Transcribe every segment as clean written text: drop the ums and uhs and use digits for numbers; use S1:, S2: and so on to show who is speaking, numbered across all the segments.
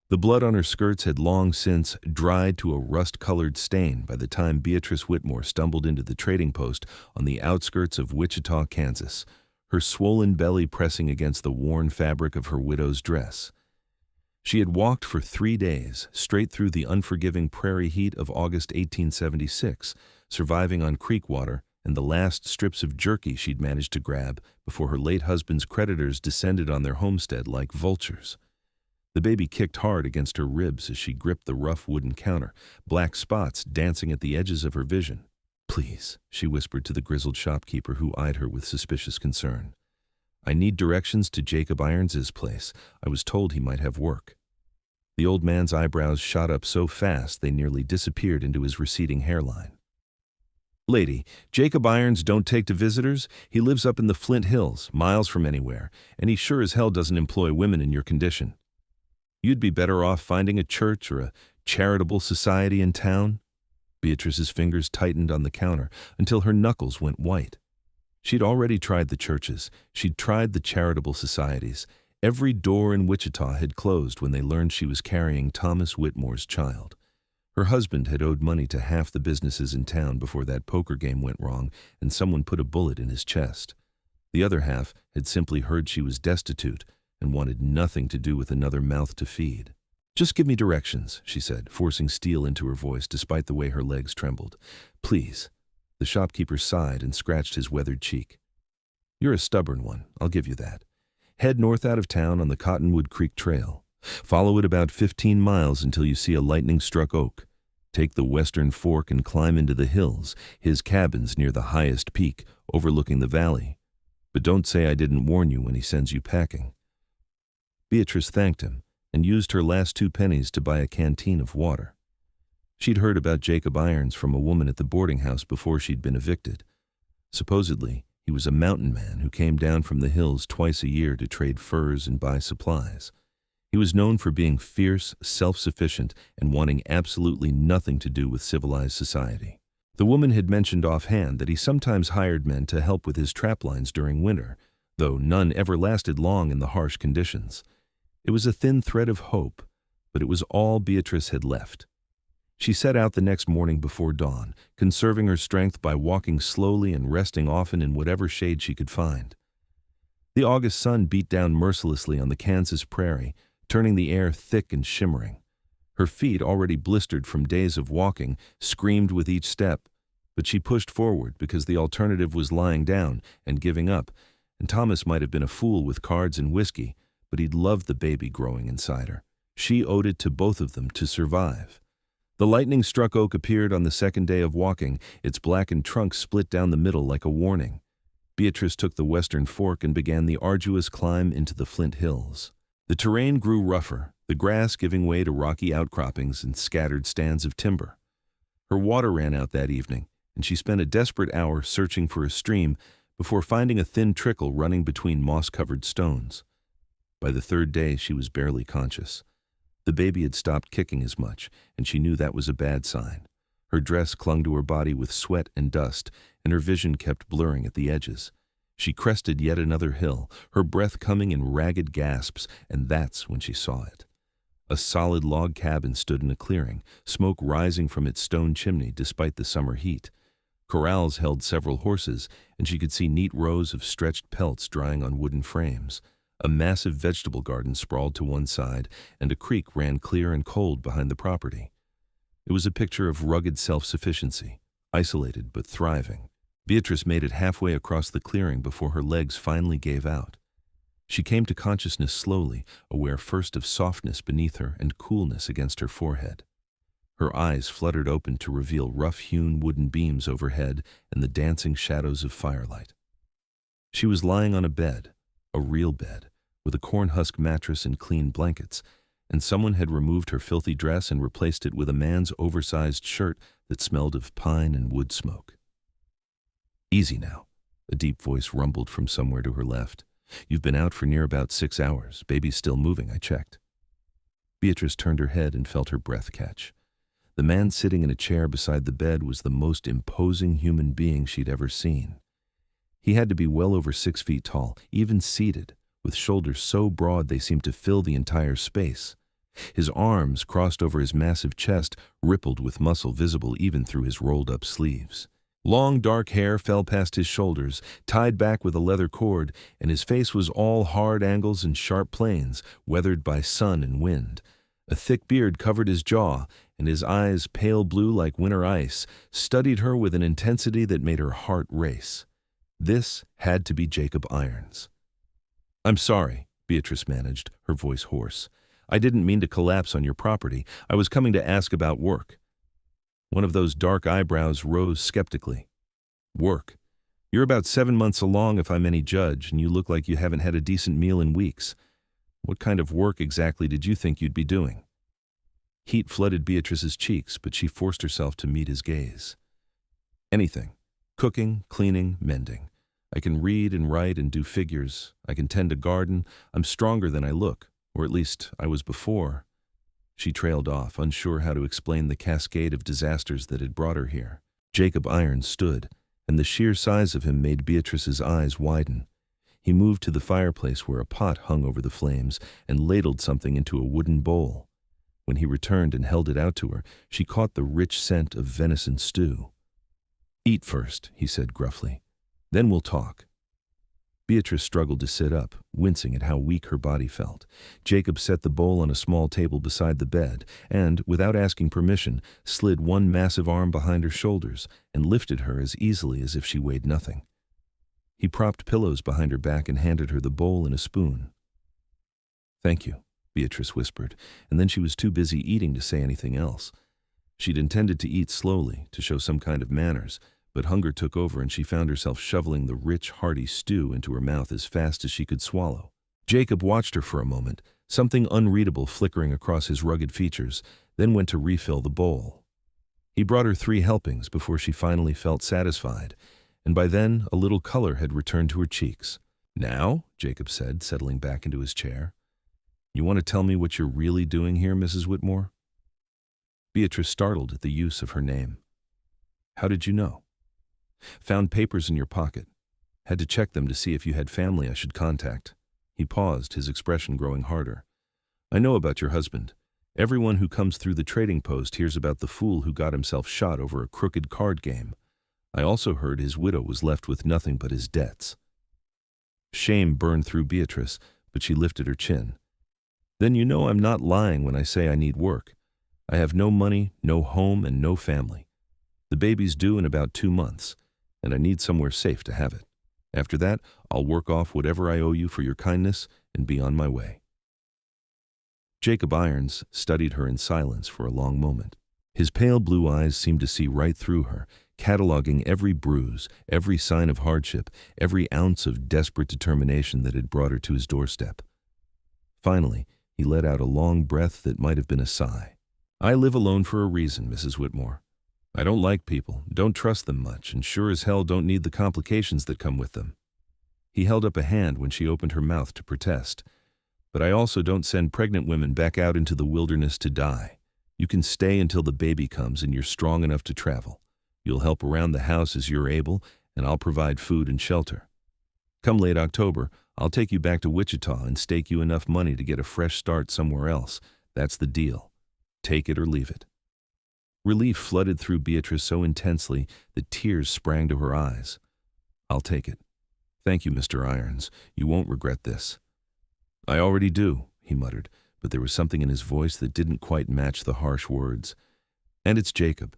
S1: The blood on her skirts had long since dried to a rust-colored stain by the time Beatrice Whitmore stumbled into the trading post on the outskirts of Wichita, Kansas, her swollen belly pressing against the worn fabric of her widow's dress. She had walked for 3 days, straight through the unforgiving prairie heat of August 1876, surviving on creek water and the last strips of jerky she'd managed to grab before her late husband's creditors descended on their homestead like vultures. The baby kicked hard against her ribs as she gripped the rough wooden counter, black spots dancing at the edges of her vision. "Please," she whispered to the grizzled shopkeeper who eyed her with suspicious concern. "I need directions to Jacob Irons's place. I was told he might have work." The old man's eyebrows shot up so fast they nearly disappeared into his receding hairline. "Lady, Jacob Irons don't take to visitors. He lives up in the Flint Hills, miles from anywhere, and he sure as hell doesn't employ women in your condition. You'd be better off finding a church or a charitable society in town." Beatrice's fingers tightened on the counter until her knuckles went white. She'd already tried the churches. She'd tried the charitable societies. Every door in Wichita had closed when they learned she was carrying Thomas Whitmore's child. Her husband had owed money to half the businesses in town before that poker game went wrong and someone put a bullet in his chest. The other half had simply heard she was destitute and wanted nothing to do with another mouth to feed. "Just give me directions," she said, forcing steel into her voice despite the way her legs trembled. "Please." The shopkeeper sighed and scratched his weathered cheek. "You're a stubborn one, I'll give you that. Head north out of town on the Cottonwood Creek Trail. Follow it about 15 miles until you see a lightning-struck oak. Take the western fork and climb into the hills. His cabin's near the highest peak, overlooking the valley. But don't say I didn't warn you when he sends you packing." Beatrice thanked him and used her last 2 pennies to buy a canteen of water. She'd heard about Jacob Irons from a woman at the boarding house before she'd been evicted. Supposedly, he was a mountain man who came down from the hills twice a year to trade furs and buy supplies. He was known for being fierce, self-sufficient, and wanting absolutely nothing to do with civilized society. The woman had mentioned offhand that he sometimes hired men to help with his traplines during winter, though none ever lasted long in the harsh conditions. It was a thin thread of hope, but it was all Beatrice had left. She set out the next morning before dawn, conserving her strength by walking slowly and resting often in whatever shade she could find. The August sun beat down mercilessly on the Kansas prairie, turning the air thick and shimmering. Her feet, already blistered from days of walking, screamed with each step, but she pushed forward because the alternative was lying down and giving up, and Thomas might have been a fool with cards and whiskey, but he'd loved the baby growing inside her. She owed it to both of them to survive. The lightning-struck oak appeared on the second day of walking, its blackened trunk split down the middle like a warning. Beatrice took the western fork and began the arduous climb into the Flint Hills. The terrain grew rougher, the grass giving way to rocky outcroppings and scattered stands of timber. Her water ran out that evening, and she spent a desperate hour searching for a stream before finding a thin trickle running between moss-covered stones. By the 3rd day, she was barely conscious. The baby had stopped kicking as much, and she knew that was a bad sign. Her dress clung to her body with sweat and dust, and her vision kept blurring at the edges. She crested yet another hill, her breath coming in ragged gasps, and that's when she saw it. A solid log cabin stood in a clearing, smoke rising from its stone chimney despite the summer heat. Corrals held several horses, and she could see neat rows of stretched pelts drying on wooden frames. A massive vegetable garden sprawled to one side, and a creek ran clear and cold behind the property. It was a picture of rugged self-sufficiency, isolated but thriving. Beatrice made it halfway across the clearing before her legs finally gave out. She came to consciousness slowly, aware first of softness beneath her and coolness against her forehead. Her eyes fluttered open to reveal rough-hewn wooden beams overhead and the dancing shadows of firelight. She was lying on a bed, a real bed, with a corn-husk mattress and clean blankets, and someone had removed her filthy dress and replaced it with a man's oversized shirt that smelled of pine and wood smoke. "Easy now," a deep voice rumbled from somewhere to her left. "You've been out for near about 6 hours. Baby's still moving, I checked." Beatrice turned her head and felt her breath catch. The man sitting in a chair beside the bed was the most imposing human being she'd ever seen. He had to be well over 6 feet tall, even seated, with shoulders so broad they seemed to fill the entire space. His arms, crossed over his massive chest, rippled with muscle visible even through his rolled-up sleeves. Long, dark hair fell past his shoulders, tied back with a leather cord, and his face was all hard angles and sharp planes, weathered by sun and wind. A thick beard covered his jaw, and his eyes, pale blue like winter ice, studied her with an intensity that made her heart race. This had to be Jacob Irons. "I'm sorry," Beatrice managed, her voice hoarse. "I didn't mean to collapse on your property. I was coming to ask about work." One of those dark eyebrows rose skeptically. "Work? You're about 7 months along if I'm any judge, and you look like you haven't had a decent meal in weeks. What kind of work exactly did you think you'd be doing?" Heat flooded Beatrice's cheeks, but she forced herself to meet his gaze. "Anything. Cooking, cleaning, mending. I can read and write and do figures. I can tend a garden. I'm stronger than I look, or at least I was before." She trailed off, unsure how to explain the cascade of disasters that had brought her here. Jacob Irons stood, and the sheer size of him made Beatrice's eyes widen. He moved to the fireplace where a pot hung over the flames and ladled something into a wooden bowl. When he returned and held it out to her, she caught the rich scent of venison stew. "Eat first," he said gruffly. "Then we'll talk." Beatrice struggled to sit up, wincing at how weak her body felt. Jacob set the bowl on a small table beside the bed and, without asking permission, slid one massive arm behind her shoulders and lifted her as easily as if she weighed nothing. He propped pillows behind her back and handed her the bowl and a spoon. "Thank you," Beatrice whispered, and then she was too busy eating to say anything else. She'd intended to eat slowly, to show some kind of manners, but hunger took over and she found herself shoveling the rich, hearty stew into her mouth as fast as she could swallow. Jacob watched her for a moment, something unreadable flickering across his rugged features, then went to refill the bowl. He brought her 3 helpings before she finally felt satisfied, and by then a little color had returned to her cheeks. "Now," Jacob said, settling back into his chair, "you want to tell me what you're really doing here, Mrs. Whitmore?" Beatrice startled at the use of her name. "How did you know?" "Found papers in your pocket. Had to check them to see if you had family I should contact." He paused, his expression growing harder. "I know about your husband. Everyone who comes through the trading post hears about the fool who got himself shot over a crooked card game. I also heard his widow was left with nothing but his debts." Shame burned through Beatrice, but she lifted her chin. "Then you know I'm not lying when I say I need work. I have no money, no home, and no family. The baby's due in about 2 months, and I need somewhere safe to have it. After that, I'll work off whatever I owe you for your kindness and be on my way." Jacob Irons studied her in silence for a long moment. His pale blue eyes seemed to see right through her, cataloging every bruise, every sign of hardship, every ounce of desperate determination that had brought her to his doorstep. Finally, he let out a long breath that might have been a sigh. "I live alone for a reason, Mrs. Whitmore. I don't like people, don't trust them much, and sure as hell don't need the complications that come with them." He held up a hand when she opened her mouth to protest. "But I also don't send pregnant women back out into the wilderness to die. You can stay until the baby comes and you're strong enough to travel. You'll help around the house as you're able, and I'll provide food and shelter. Come late October, I'll take you back to Wichita and stake you enough money to get a fresh start somewhere else. That's the deal. Take it or leave it." Relief flooded through Beatrice so intensely that tears sprang to her eyes. "I'll take it. Thank you, Mr. Irons. You won't regret this." "I already do," he muttered, but there was something in his voice that didn't quite match the harsh words. "And it's Jacob.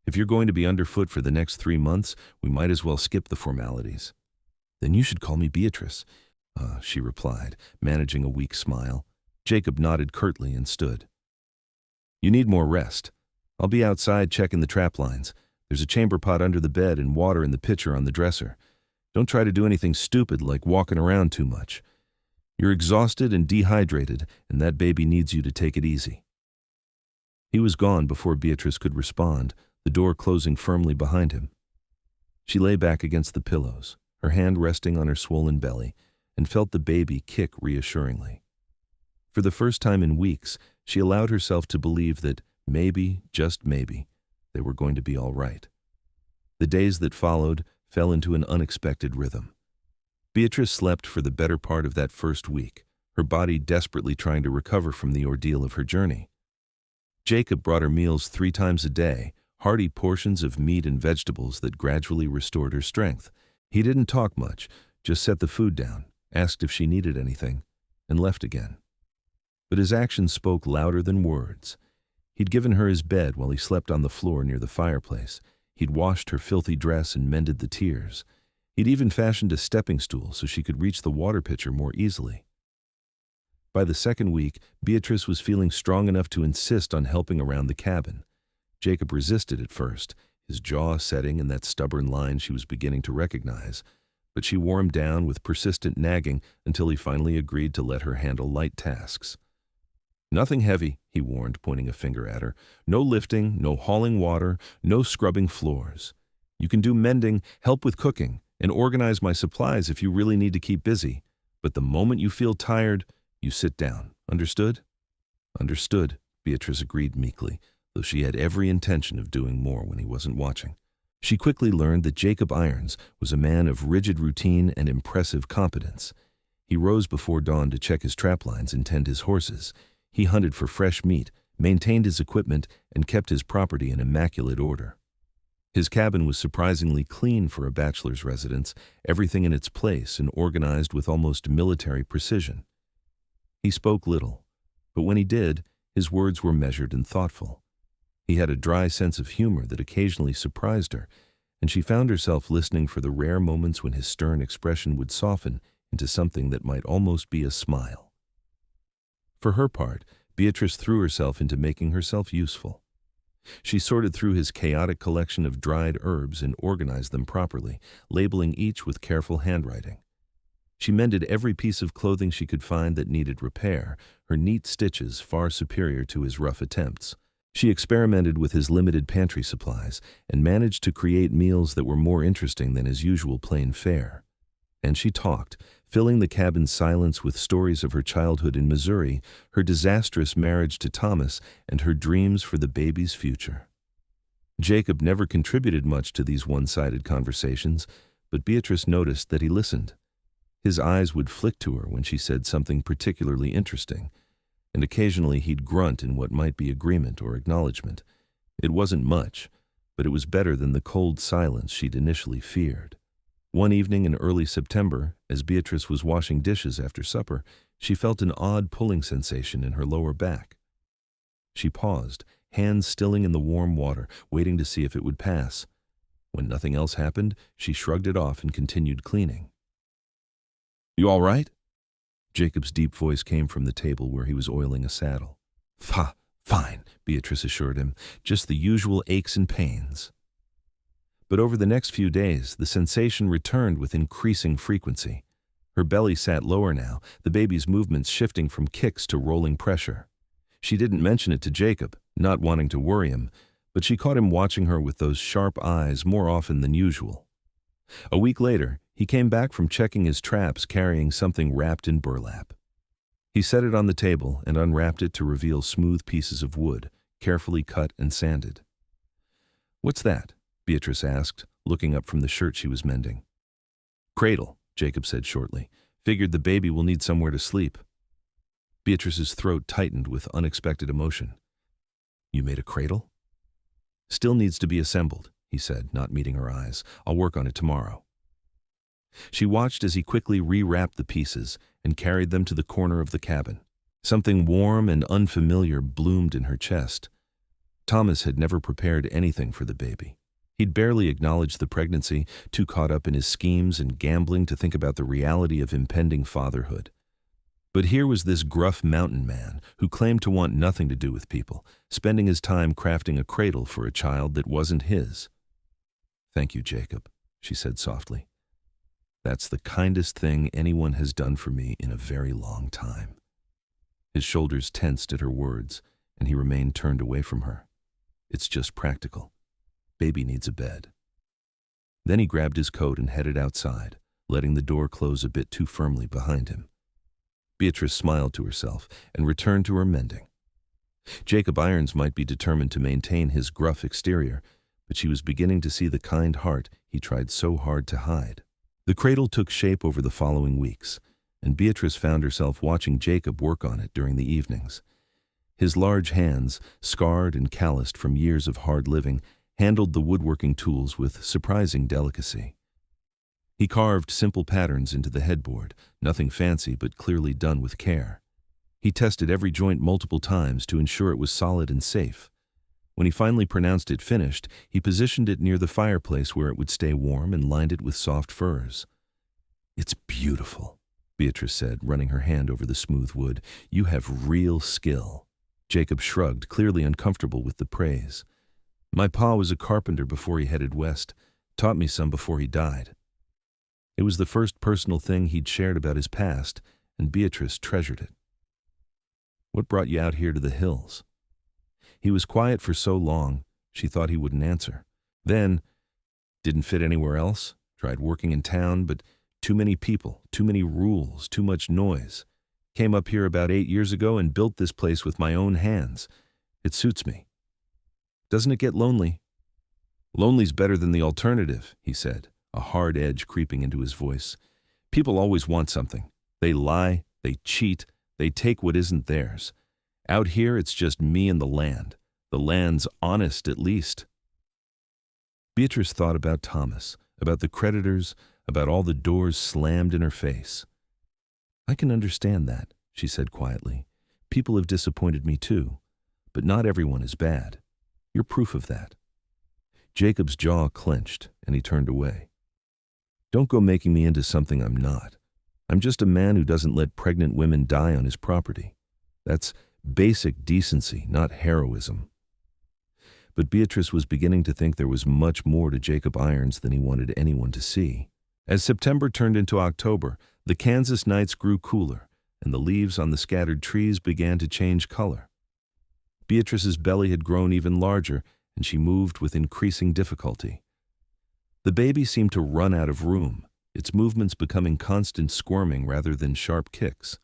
S1: If you're going to be underfoot for the next 3 months, we might as well skip the formalities." "Then you should call me Beatrice," she replied, managing a weak smile. Jacob nodded curtly and stood. "You need more rest. I'll be outside checking the trap lines. There's a chamber pot under the bed and water in the pitcher on the dresser. Don't try to do anything stupid like walking around too much. You're exhausted and dehydrated, and that baby needs you to take it easy." He was gone before Beatrice could respond, the door closing firmly behind him. She lay back against the pillows, her hand resting on her swollen belly, and felt the baby kick reassuringly. For the first time in weeks, she allowed herself to believe that maybe, just maybe, they were going to be all right. The days that followed fell into an unexpected rhythm. Beatrice slept for the better part of that first week, her body desperately trying to recover from the ordeal of her journey. Jacob brought her meals 3 times a day, hearty portions of meat and vegetables that gradually restored her strength. He didn't talk much, just set the food down, asked if she needed anything, and left again. But his actions spoke louder than words. He'd given her his bed while he slept on the floor near the fireplace. He'd washed her filthy dress and mended the tears. He'd even fashioned a stepping stool so she could reach the water pitcher more easily. By the second week, Beatrice was feeling strong enough to insist on helping around the cabin. Jacob resisted at first, his jaw setting in that stubborn line she was beginning to recognize, but she wore him down with persistent nagging until he finally agreed to let her handle light tasks. "Nothing heavy," he warned, pointing a finger at her. "No lifting, no hauling water, no scrubbing floors. You can do mending, help with cooking, and organize my supplies if you really need to keep busy. But the moment you feel tired, you sit down. Understood?" "Understood," Beatrice agreed meekly, though she had every intention of doing more when he wasn't watching. She quickly learned that Jacob Irons was a man of rigid routine and impressive competence. He rose before dawn to check his trap lines and tend his horses. He hunted for fresh meat, maintained his equipment, and kept his property in immaculate order. His cabin was surprisingly clean for a bachelor's residence, everything in its place and organized with almost military precision. He spoke little, but when he did, his words were measured and thoughtful. He had a dry sense of humor that occasionally surprised her, and she found herself listening for the rare moments when his stern expression would soften into something that might almost be a smile. For her part, Beatrice threw herself into making herself useful. She sorted through his chaotic collection of dried herbs and organized them properly, labeling each with careful handwriting. She mended every piece of clothing she could find that needed repair, her neat stitches far superior to his rough attempts. She experimented with his limited pantry supplies and managed to create meals that were more interesting than his usual plain fare. And she talked, filling the cabin's silence with stories of her childhood in Missouri, her disastrous marriage to Thomas, and her dreams for the baby's future. Jacob never contributed much to these one-sided conversations, but Beatrice noticed that he listened. His eyes would flick to her when she said something particularly interesting, and occasionally he'd grunt in what might be agreement or acknowledgement. It wasn't much, but it was better than the cold silence she'd initially feared. One evening in early September, as Beatrice was washing dishes after supper, she felt an odd pulling sensation in her lower back. She paused, hands stilling in the warm water, waiting to see if it would pass. When nothing else happened, she shrugged it off and continued cleaning. "You all right?" Jacob's deep voice came from the table where he was oiling a saddle. Fine," Beatrice assured him. "Just the usual aches and pains." But over the next few days, the sensation returned with increasing frequency. Her belly sat lower now, the baby's movements shifting from kicks to rolling pressure. She didn't mention it to Jacob, not wanting to worry him, but she caught him watching her with those sharp eyes more often than usual. A week later, he came back from checking his traps carrying something wrapped in burlap. He set it on the table and unwrapped it to reveal smooth pieces of wood, carefully cut and sanded. "What's that?" Beatrice asked, looking up from the shirt she was mending. "Cradle," Jacob said shortly. "Figured the baby will need somewhere to sleep." Beatrice's throat tightened with unexpected emotion. "You made a cradle?" "Still needs to be assembled," he said, not meeting her eyes. "I'll work on it tomorrow." She watched as he quickly rewrapped the pieces and carried them to the corner of the cabin. Something warm and unfamiliar bloomed in her chest. Thomas had never prepared anything for the baby. He'd barely acknowledged the pregnancy, too caught up in his schemes and gambling to think about the reality of impending fatherhood. But here was this gruff mountain man who claimed to want nothing to do with people, spending his time crafting a cradle for a child that wasn't his. "Thank you, Jacob," she said softly. "That's the kindest thing anyone has done for me in a very long time." His shoulders tensed at her words, and he remained turned away from her. "It's just practical. Baby needs a bed." Then he grabbed his coat and headed outside, letting the door close a bit too firmly behind him. Beatrice smiled to herself and returned to her mending. Jacob Irons might be determined to maintain his gruff exterior, but she was beginning to see the kind heart he tried so hard to hide. The cradle took shape over the following weeks. and Beatrice found herself watching Jacob work on it during the evenings. His large hands, scarred and calloused from years of hard living, handled the woodworking tools with surprising delicacy. He carved simple patterns into the headboard, nothing fancy but clearly done with care. He tested every joint multiple times to ensure it was solid and safe. When he finally pronounced it finished, he positioned it near the fireplace where it would stay warm and lined it with soft furs. "It's beautiful," Beatrice said, running her hand over the smooth wood. "You have real skill." Jacob shrugged, clearly uncomfortable with the praise. "My pa was a carpenter before he headed west, taught me some before he died." It was the first personal thing he'd shared about his past, and Beatrice treasured it. "What brought you out here to the hills?" He was quiet for so long, she thought he wouldn't answer. Then, "Didn't fit anywhere else. Tried working in town, but too many people, too many rules, too much noise. Came up here about 8 years ago and built this place with my own hands. It suits me." "Doesn't it get lonely?" "Lonely's better than the alternative," he said, a hard edge creeping into his voice. "People always want something. They lie, they cheat, they take what isn't theirs. Out here, it's just me and the land. The land's honest, at least." Beatrice thought about Thomas, about the creditors, about all the doors slammed in her face. "I can understand that," she said quietly. "People have disappointed me too, but not everyone is bad. You're proof of that." Jacob's jaw clenched, and he turned away. "Don't go making me into something I'm not. I'm just a man who doesn't let pregnant women die on his property. That's basic decency, not heroism." But Beatrice was beginning to think there was much more to Jacob Irons than he wanted anyone to see. As September turned into October, the Kansas nights grew cooler, and the leaves on the scattered trees began to change color. Beatrice's belly had grown even larger, and she moved with increasing difficulty. The baby seemed to run out of room, its movements becoming constant squirming rather than sharp kicks.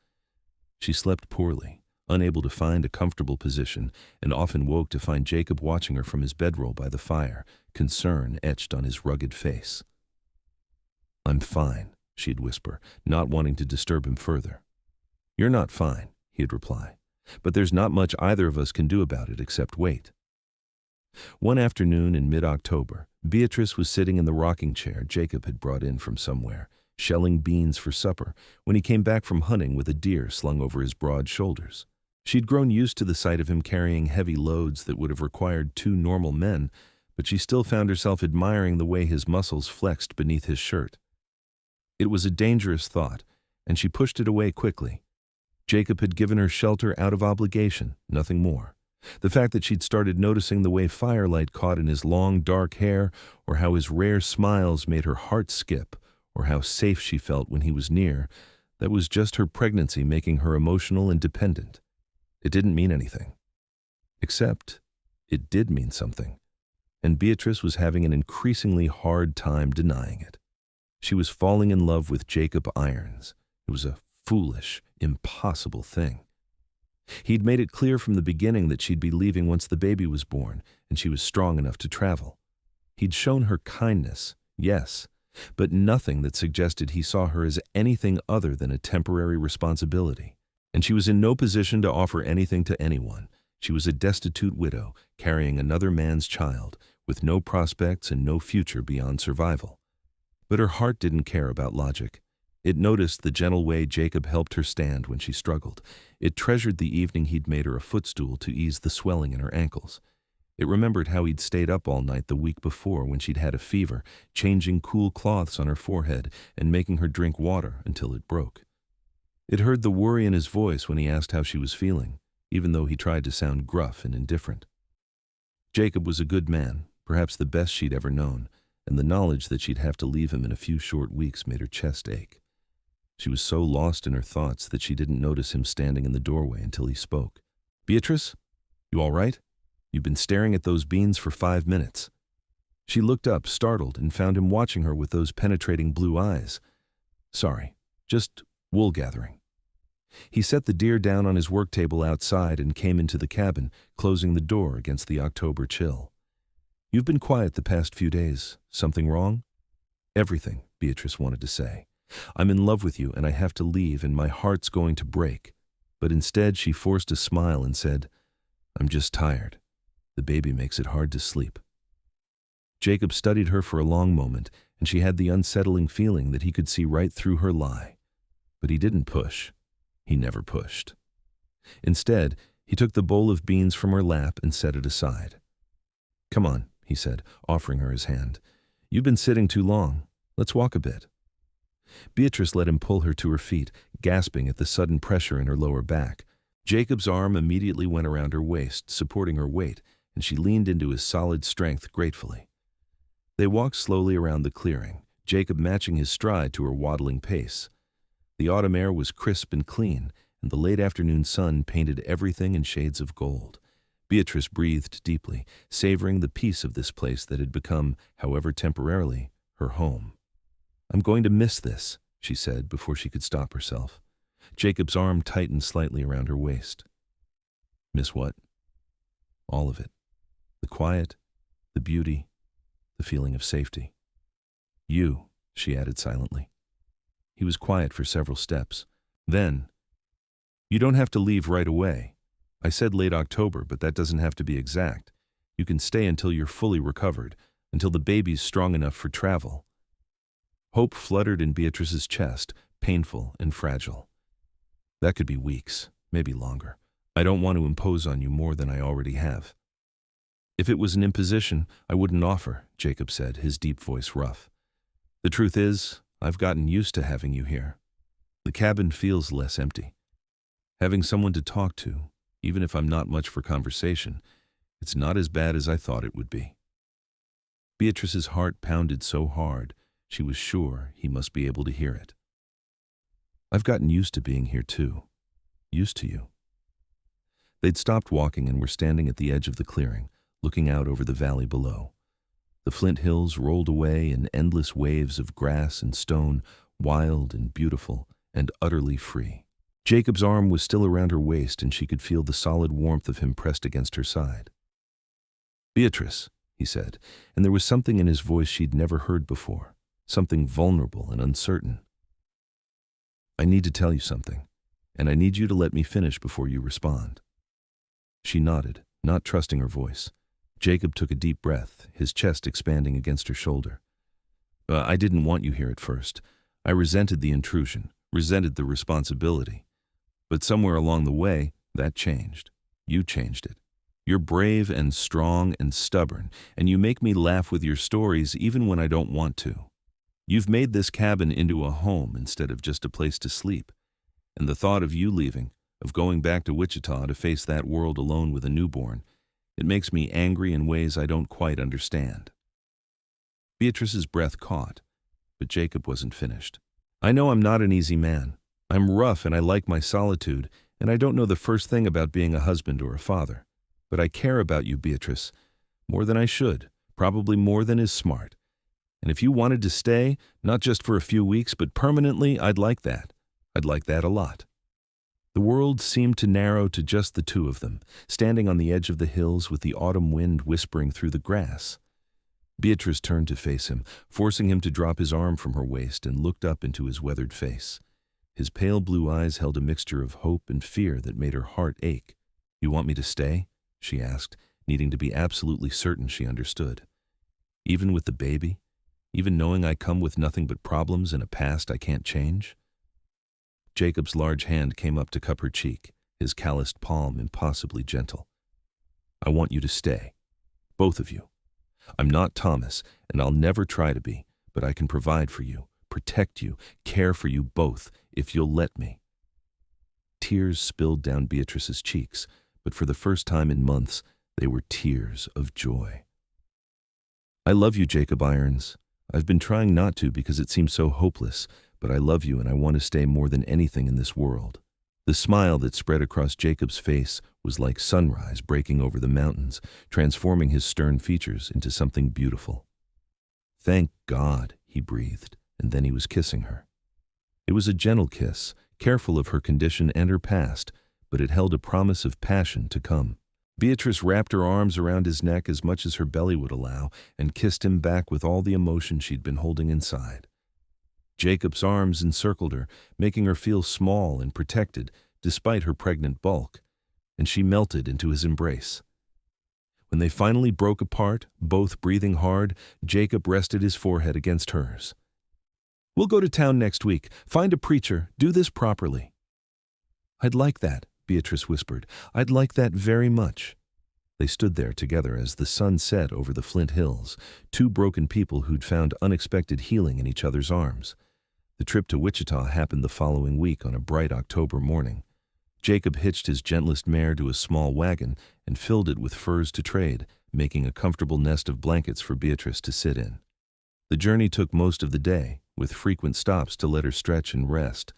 S1: She slept poorly, unable to find a comfortable position, and often woke to find Jacob watching her from his bedroll by the fire, concern etched on his rugged face. "I'm fine," she'd whisper, not wanting to disturb him further. "You're not fine," he'd reply, "but there's not much either of us can do about it except wait." One afternoon in mid-October, Beatrice was sitting in the rocking chair Jacob had brought in from somewhere, shelling beans for supper, when he came back from hunting with a deer slung over his broad shoulders. She'd grown used to the sight of him carrying heavy loads that would have required 2 normal men, but she still found herself admiring the way his muscles flexed beneath his shirt. It was a dangerous thought, and she pushed it away quickly. Jacob had given her shelter out of obligation, nothing more. The fact that she'd started noticing the way firelight caught in his long, dark hair, or how his rare smiles made her heart skip, or how safe she felt when he was near, that was just her pregnancy making her emotional and dependent. It didn't mean anything. Except, it did mean something, and Beatrice was having an increasingly hard time denying it. She was falling in love with Jacob Irons. It was a foolish, impossible thing. He'd made it clear from the beginning that she'd be leaving once the baby was born, and she was strong enough to travel. He'd shown her kindness, yes, but nothing that suggested he saw her as anything other than a temporary responsibility. And she was in no position to offer anything to anyone. She was a destitute widow, carrying another man's child, with no prospects and no future beyond survival. But her heart didn't care about logic. It noticed the gentle way Jacob helped her stand when she struggled. It treasured the evening he'd made her a footstool to ease the swelling in her ankles. It remembered how he'd stayed up all night the week before when she'd had a fever, changing cool cloths on her forehead and making her drink water until it broke. It heard the worry in his voice when he asked how she was feeling, even though he tried to sound gruff and indifferent. Jacob was a good man, perhaps the best she'd ever known, and the knowledge that she'd have to leave him in a few short weeks made her chest ache. She was so lost in her thoughts that she didn't notice him standing in the doorway until he spoke. "Beatrice, you all right? You've been staring at those beans for 5 minutes." She looked up, startled, and found him watching her with those penetrating blue eyes. "Sorry, just wool gathering." He set the deer down on his work table outside and came into the cabin, closing the door against the October chill. "You've been quiet the past few days. Something wrong?" "Everything," Beatrice wanted to say. I'm in love with you and I have to leave and my heart's going to break. But instead she forced a smile and said, I'm just tired. The baby makes it hard to sleep. Jacob studied her for a long moment, and she had the unsettling feeling that he could see right through her lie. But he didn't push. He never pushed. Instead, he took the bowl of beans from her lap and set it aside. Come on, he said, offering her his hand. You've been sitting too long. Let's walk a bit. Beatrice let him pull her to her feet, gasping at the sudden pressure in her lower back. Jacob's arm immediately went around her waist, supporting her weight, and she leaned into his solid strength gratefully. They walked slowly around the clearing, Jacob matching his stride to her waddling pace. The autumn air was crisp and clean, and the late afternoon sun painted everything in shades of gold. Beatrice breathed deeply, savoring the peace of this place that had become, however temporarily, her home. I'm going to miss this, she said before she could stop herself. Jacob's arm tightened slightly around her waist. Miss what? All of it. The quiet, the beauty, the feeling of safety. You, she added silently. He was quiet for several steps. Then, you don't have to leave right away. I said late October, but that doesn't have to be exact. You can stay until you're fully recovered, until the baby's strong enough for travel. Hope fluttered in Beatrice's chest, painful and fragile. That could be weeks, maybe longer. I don't want to impose on you more than I already have. If it was an imposition, I wouldn't offer, Jacob said, his deep voice rough. The truth is, I've gotten used to having you here. The cabin feels less empty. Having someone to talk to, even if I'm not much for conversation, it's not as bad as I thought it would be. Beatrice's heart pounded so hard, she was sure he must be able to hear it. I've gotten used to being here too. Used to you. They'd stopped walking and were standing at the edge of the clearing, looking out over the valley below. The Flint Hills rolled away in endless waves of grass and stone, wild and beautiful and utterly free. Jacob's arm was still around her waist and she could feel the solid warmth of him pressed against her side. Beatrice, he said, and there was something in his voice she'd never heard before, something vulnerable and uncertain. I need to tell you something, and I need you to let me finish before you respond. She nodded, not trusting her voice. Jacob took a deep breath, his chest expanding against her shoulder. I didn't want you here at first. I resented the intrusion, resented the responsibility. But somewhere along the way, that changed. You changed it. You're brave and strong and stubborn, and you make me laugh with your stories even when I don't want to. You've made this cabin into a home instead of just a place to sleep. And the thought of you leaving, of going back to Wichita to face that world alone with a newborn, it makes me angry in ways I don't quite understand. Beatrice's breath caught, but Jacob wasn't finished. I know I'm not an easy man. I'm rough and I like my solitude, and I don't know the first thing about being a husband or a father. But I care about you, Beatrice, more than I should, probably more than is smart. And if you wanted to stay, not just for a few weeks, but permanently, I'd like that. I'd like that a lot. The world seemed to narrow to just the two of them, standing on the edge of the hills with the autumn wind whispering through the grass. Beatrice turned to face him, forcing him to drop his arm from her waist, and looked up into his weathered face. His pale blue eyes held a mixture of hope and fear that made her heart ache. You want me to stay? She asked, needing to be absolutely certain she understood. Even with the baby? Even knowing I come with nothing but problems and a past I can't change? Jacob's large hand came up to cup her cheek, his calloused palm impossibly gentle. I want you to stay. Both of you. I'm not Thomas, and I'll never try to be, but I can provide for you, protect you, care for you both, if you'll let me. Tears spilled down Beatrice's cheeks, but for the first time in months, they were tears of joy. I love you, Jacob Irons. I've been trying not to because it seems so hopeless, but I love you and I want to stay more than anything in this world. The smile that spread across Jacob's face was like sunrise breaking over the mountains, transforming his stern features into something beautiful. Thank God, he breathed, and then he was kissing her. It was a gentle kiss, careful of her condition and her past, but it held a promise of passion to come. Beatrice wrapped her arms around his neck as much as her belly would allow and kissed him back with all the emotion she'd been holding inside. Jacob's arms encircled her, making her feel small and protected despite her pregnant bulk, and she melted into his embrace. When they finally broke apart, both breathing hard, Jacob rested his forehead against hers. "We'll go to town next week, find a preacher, do this properly." "I'd like that," Beatrice whispered. "I'd like that very much." They stood there together as the sun set over the Flint Hills, two broken people who'd found unexpected healing in each other's arms. The trip to Wichita happened the following week on a bright October morning. Jacob hitched his gentlest mare to a small wagon and filled it with furs to trade, making a comfortable nest of blankets for Beatrice to sit in. The journey took most of the day, with frequent stops to let her stretch and rest,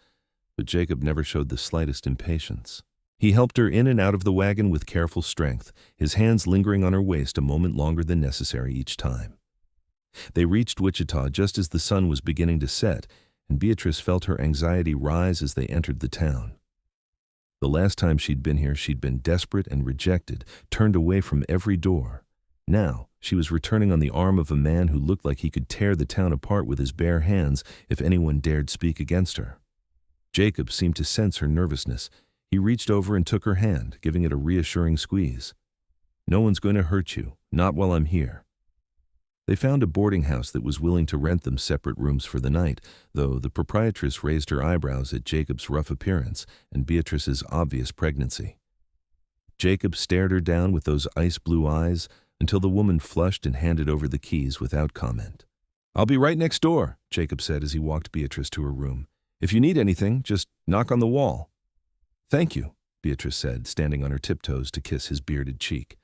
S1: but Jacob never showed the slightest impatience. He helped her in and out of the wagon with careful strength, his hands lingering on her waist a moment longer than necessary each time. They reached Wichita just as the sun was beginning to set, and Beatrice felt her anxiety rise as they entered the town. The last time she'd been here, she'd been desperate and rejected, turned away from every door. Now, she was returning on the arm of a man who looked like he could tear the town apart with his bare hands if anyone dared speak against her. Jacob seemed to sense her nervousness. He reached over and took her hand, giving it a reassuring squeeze. "No one's going to hurt you, not while I'm here." They found a boarding house that was willing to rent them separate rooms for the night, though the proprietress raised her eyebrows at Jacob's rough appearance and Beatrice's obvious pregnancy. Jacob stared her down with those ice-blue eyes until the woman flushed and handed over the keys without comment. "I'll be right next door," Jacob said as he walked Beatrice to her room. "If you need anything, just knock on the wall." "Thank you," Beatrice said, standing on her tiptoes to kiss his bearded cheek.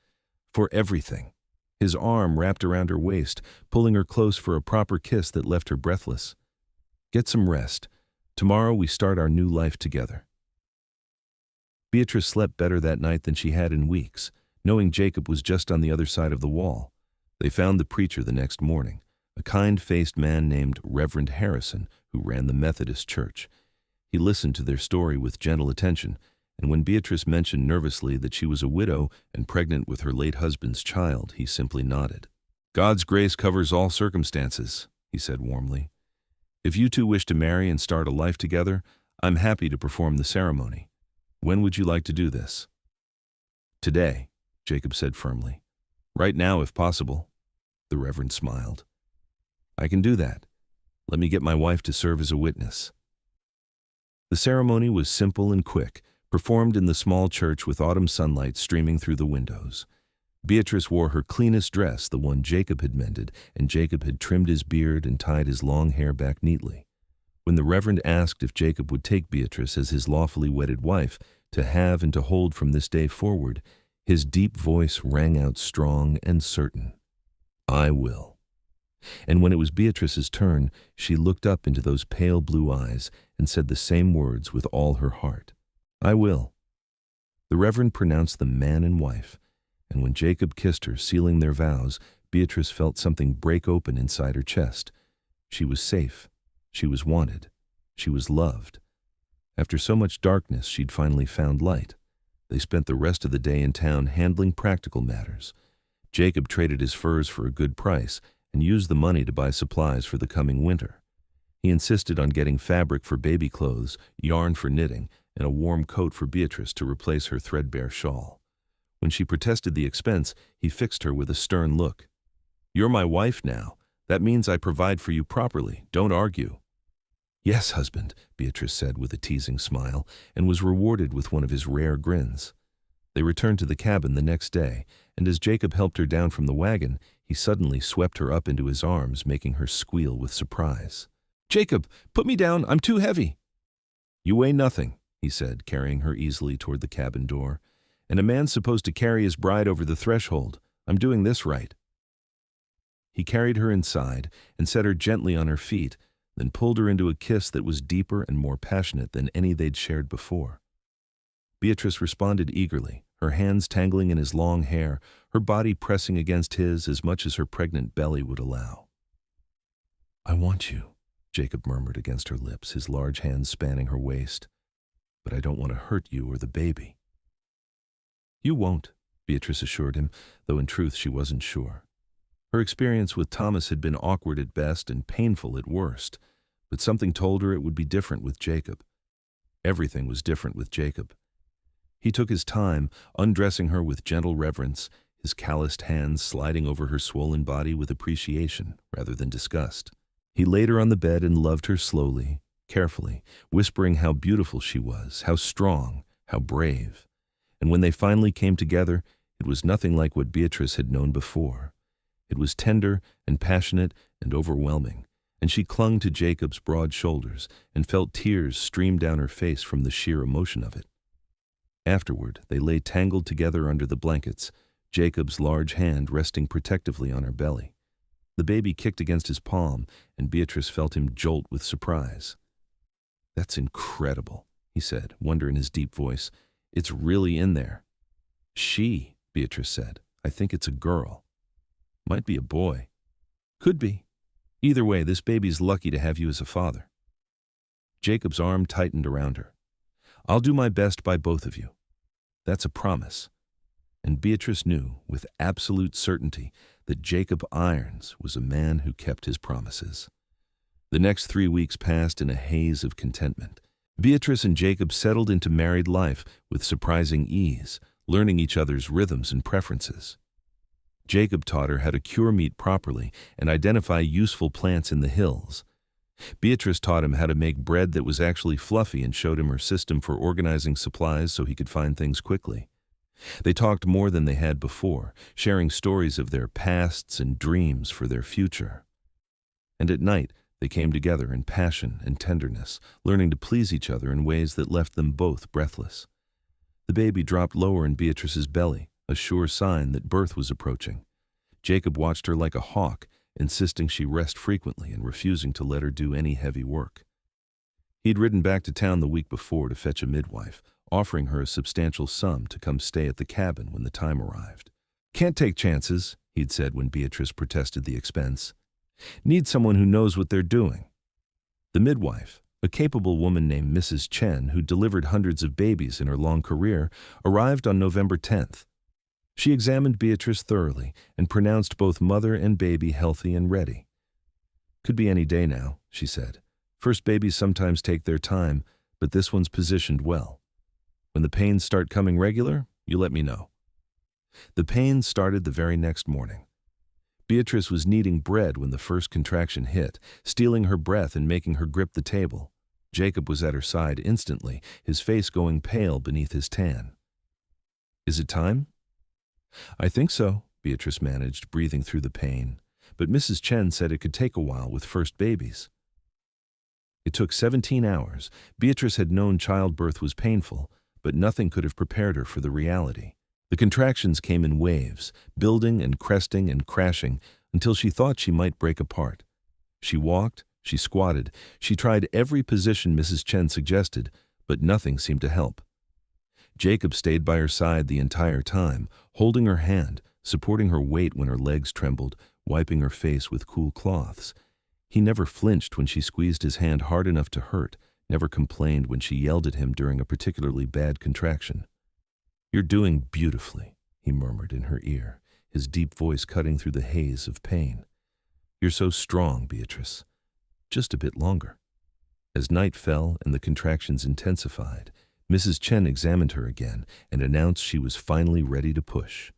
S1: "For everything." His arm wrapped around her waist, pulling her close for a proper kiss that left her breathless. "Get some rest. Tomorrow we start our new life together." Beatrice slept better that night than she had in weeks, knowing Jacob was just on the other side of the wall. They found the preacher the next morning, a kind-faced man named Reverend Harrison, who ran the Methodist church. He listened to their story with gentle attention, and when Beatrice mentioned nervously that she was a widow and pregnant with her late husband's child, he simply nodded. "God's grace covers all circumstances," he said warmly. "If you two wish to marry and start a life together, I'm happy to perform the ceremony. When would you like to do this?" "Today," Jacob said firmly. "Right now, if possible." The Reverend smiled. "I can do that. Let me get my wife to serve as a witness." The ceremony was simple and quick, performed in the small church with autumn sunlight streaming through the windows. Beatrice wore her cleanest dress, the one Jacob had mended, and Jacob had trimmed his beard and tied his long hair back neatly. When the Reverend asked if Jacob would take Beatrice as his lawfully wedded wife, to have and to hold from this day forward, his deep voice rang out strong and certain. "I will." And when it was Beatrice's turn, she looked up into those pale blue eyes and said the same words with all her heart. "I will." The Reverend pronounced them man and wife, and when Jacob kissed her, sealing their vows, Beatrice felt something break open inside her chest. She was safe. She was wanted. She was loved. After so much darkness, she'd finally found light. They spent the rest of the day in town handling practical matters. Jacob traded his furs for a good price and used the money to buy supplies for the coming winter. He insisted on getting fabric for baby clothes, yarn for knitting, and a warm coat for Beatrice to replace her threadbare shawl. When she protested the expense, he fixed her with a stern look. "You're my wife now. That means I provide for you properly. Don't argue." "Yes, husband," Beatrice said with a teasing smile, and was rewarded with one of his rare grins. They returned to the cabin the next day, and as Jacob helped her down from the wagon, he suddenly swept her up into his arms, making her squeal with surprise. "Jacob, put me down. I'm too heavy." "You weigh nothing," he said, carrying her easily toward the cabin door. "And a man's supposed to carry his bride over the threshold. I'm doing this right." He carried her inside and set her gently on her feet, then pulled her into a kiss that was deeper and more passionate than any they'd shared before. Beatrice responded eagerly, her hands tangling in his long hair, her body pressing against his as much as her pregnant belly would allow. "I want you," Jacob murmured against her lips, his large hands spanning her waist. "But I don't want to hurt you or the baby." "You won't," Beatrice assured him, though in truth she wasn't sure. Her experience with Thomas had been awkward at best and painful at worst, but something told her it would be different with Jacob. Everything was different with Jacob. He took his time, undressing her with gentle reverence, his calloused hands sliding over her swollen body with appreciation rather than disgust. He laid her on the bed and loved her slowly, carefully, whispering how beautiful she was, how strong, how brave. And when they finally came together, it was nothing like what Beatrice had known before. It was tender and passionate and overwhelming, and she clung to Jacob's broad shoulders and felt tears stream down her face from the sheer emotion of it. Afterward, they lay tangled together under the blankets, Jacob's large hand resting protectively on her belly. The baby kicked against his palm, and Beatrice felt him jolt with surprise. "That's incredible," he said, wonder in his deep voice. "It's really in there." "She," Beatrice said. "I think it's a girl. Might be a boy. Could be. Either way, this baby's lucky to have you as a father." Jacob's arm tightened around her. "I'll do my best by both of you. That's a promise." And Beatrice knew, with absolute certainty, that Jacob Irons was a man who kept his promises. The next 3 weeks passed in a haze of contentment. Beatrice and Jacob settled into married life with surprising ease, learning each other's rhythms and preferences. Jacob taught her how to cure meat properly and identify useful plants in the hills. Beatrice taught him how to make bread that was actually fluffy and showed him her system for organizing supplies so he could find things quickly. They talked more than they had before, sharing stories of their pasts and dreams for their future. And at night, they came together in passion and tenderness, learning to please each other in ways that left them both breathless. The baby dropped lower in Beatrice's belly, a sure sign that birth was approaching. Jacob watched her like a hawk, insisting she rest frequently and refusing to let her do any heavy work. He'd ridden back to town the week before to fetch a midwife, offering her a substantial sum to come stay at the cabin when the time arrived. "Can't take chances," he'd said when Beatrice protested the expense. "Need someone who knows what they're doing." The midwife, a capable woman named Mrs. Chen who delivered hundreds of babies in her long career, arrived on November 10th. She examined Beatrice thoroughly and pronounced both mother and baby healthy and ready. "Could be any day now," she said. "First babies sometimes take their time, but this one's positioned well. When the pains start coming regular, you let me know." The pains started the very next morning. Beatrice was kneading bread when the first contraction hit, stealing her breath and making her grip the table. Jacob was at her side instantly, his face going pale beneath his tan. "Is it time?" "I think so," Beatrice managed, breathing through the pain. But Mrs. Chen said it could take a while with first babies. It took 17 hours. Beatrice had known childbirth was painful, but nothing could have prepared her for the reality. The contractions came in waves, building and cresting and crashing until she thought she might break apart. She walked, she squatted, she tried every position Mrs. Chen suggested, but nothing seemed to help. Jacob stayed by her side the entire time, holding her hand, supporting her weight when her legs trembled, wiping her face with cool cloths. He never flinched when she squeezed his hand hard enough to hurt, never complained when she yelled at him during a particularly bad contraction. "You're doing beautifully," he murmured in her ear, his deep voice cutting through the haze of pain. "You're so strong, Beatrice. Just a bit longer." As night fell and the contractions intensified, Mrs. Chen examined her again and announced she was finally ready to push.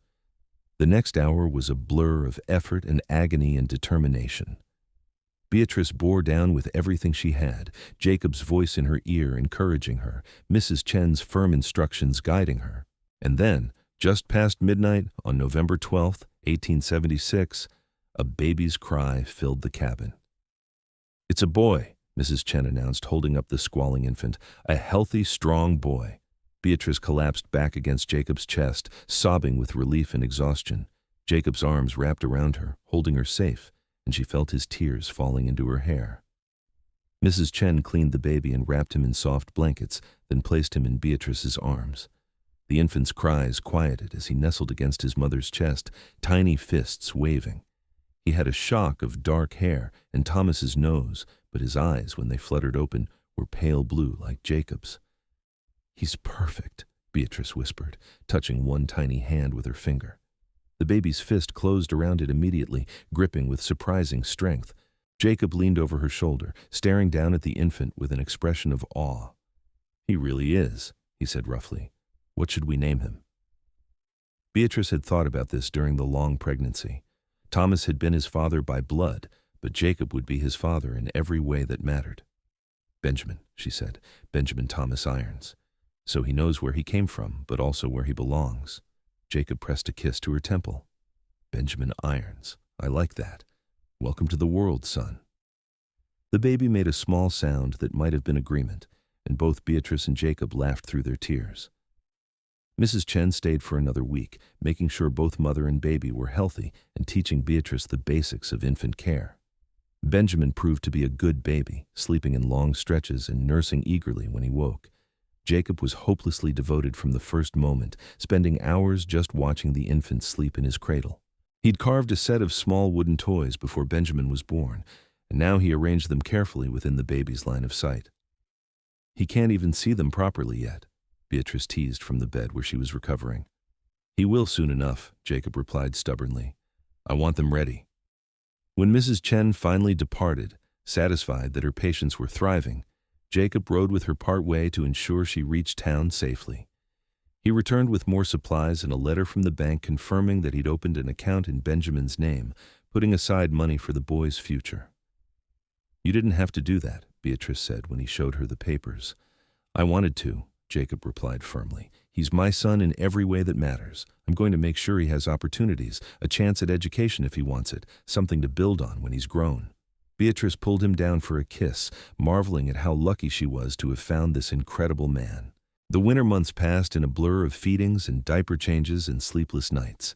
S1: The next hour was a blur of effort and agony and determination. Beatrice bore down with everything she had, Jacob's voice in her ear encouraging her, Mrs. Chen's firm instructions guiding her. And then, just past midnight on November 12th, 1876, a baby's cry filled the cabin. "It's a boy," Mrs. Chen announced, holding up the squalling infant. "A healthy, strong boy." Beatrice collapsed back against Jacob's chest, sobbing with relief and exhaustion. Jacob's arms wrapped around her, holding her safe, and she felt his tears falling into her hair. Mrs. Chen cleaned the baby and wrapped him in soft blankets, then placed him in Beatrice's arms. The infant's cries quieted as he nestled against his mother's chest, tiny fists waving. He had a shock of dark hair and Thomas's nose, but his eyes, when they fluttered open, were pale blue like Jacob's. "He's perfect," Beatrice whispered, touching one tiny hand with her finger. The baby's fist closed around it immediately, gripping with surprising strength. Jacob leaned over her shoulder, staring down at the infant with an expression of awe. "He really is," he said roughly. "What should we name him?" Beatrice had thought about this during the long pregnancy. Thomas had been his father by blood, but Jacob would be his father in every way that mattered. "Benjamin," she said, "Benjamin Thomas Irons. So he knows where he came from, but also where he belongs." Jacob pressed a kiss to her temple. "Benjamin Irons. I like that. Welcome to the world, son." The baby made a small sound that might have been agreement, and both Beatrice and Jacob laughed through their tears. Mrs. Chen stayed for another week, making sure both mother and baby were healthy and teaching Beatrice the basics of infant care. Benjamin proved to be a good baby, sleeping in long stretches and nursing eagerly when he woke. Jacob was hopelessly devoted from the first moment, spending hours just watching the infant sleep in his cradle. He'd carved a set of small wooden toys before Benjamin was born, and now he arranged them carefully within the baby's line of sight. "He can't even see them properly yet," Beatrice teased from the bed where she was recovering. "He will soon enough," Jacob replied stubbornly. "I want them ready." When Mrs. Chen finally departed, satisfied that her patients were thriving, Jacob rode with her part way to ensure she reached town safely. He returned with more supplies and a letter from the bank confirming that he'd opened an account in Benjamin's name, putting aside money for the boy's future. "You didn't have to do that," Beatrice said when he showed her the papers. "I wanted to," Jacob replied firmly. "He's my son in every way that matters. I'm going to make sure he has opportunities, a chance at education if he wants it, something to build on when he's grown." Beatrice pulled him down for a kiss, marveling at how lucky she was to have found this incredible man. The winter months passed in a blur of feedings and diaper changes and sleepless nights.